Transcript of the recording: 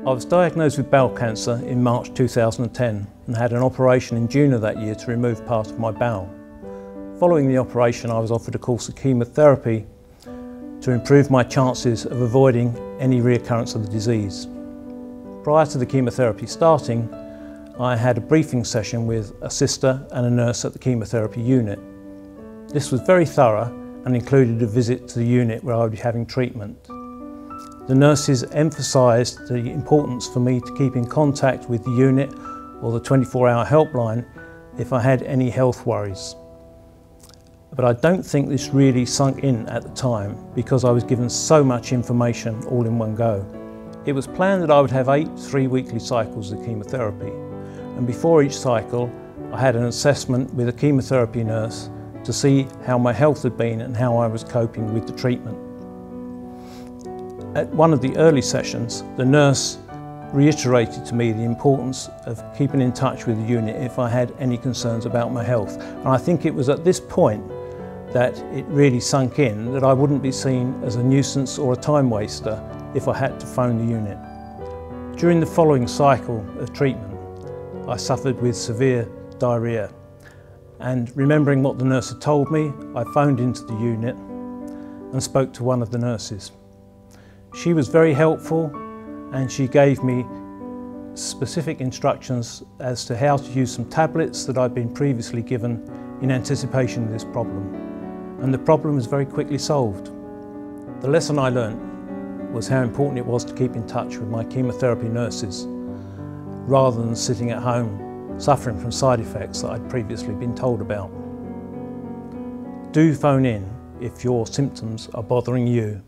I was diagnosed with bowel cancer in March 2010 and had an operation in June of that year to remove part of my bowel. Following the operation, I was offered a course of chemotherapy to improve my chances of avoiding any reoccurrence of the disease. Prior to the chemotherapy starting, I had a briefing session with a sister and a nurse at the chemotherapy unit. This was very thorough and included a visit to the unit where I would be having treatment. The nurses emphasised the importance for me to keep in contact with the unit or the 24-hour helpline if I had any health worries. But I don't think this really sunk in at the time because I was given so much information all in one go. It was planned that I would have 8 3-weekly cycles of chemotherapy, and before each cycle I had an assessment with a chemotherapy nurse to see how my health had been and how I was coping with the treatment. At one of the early sessions, the nurse reiterated to me the importance of keeping in touch with the unit if I had any concerns about my health. And I think it was at this point that it really sunk in that I wouldn't be seen as a nuisance or a time waster if I had to phone the unit. During the following cycle of treatment, I suffered with severe diarrhoea, and remembering what the nurse had told me, I phoned into the unit and spoke to one of the nurses. She was very helpful and she gave me specific instructions as to how to use some tablets that I'd been previously given in anticipation of this problem. And the problem was very quickly solved. The lesson I learned was how important it was to keep in touch with my chemotherapy nurses rather than sitting at home suffering from side effects that I'd previously been told about. Do phone in if your symptoms are bothering you.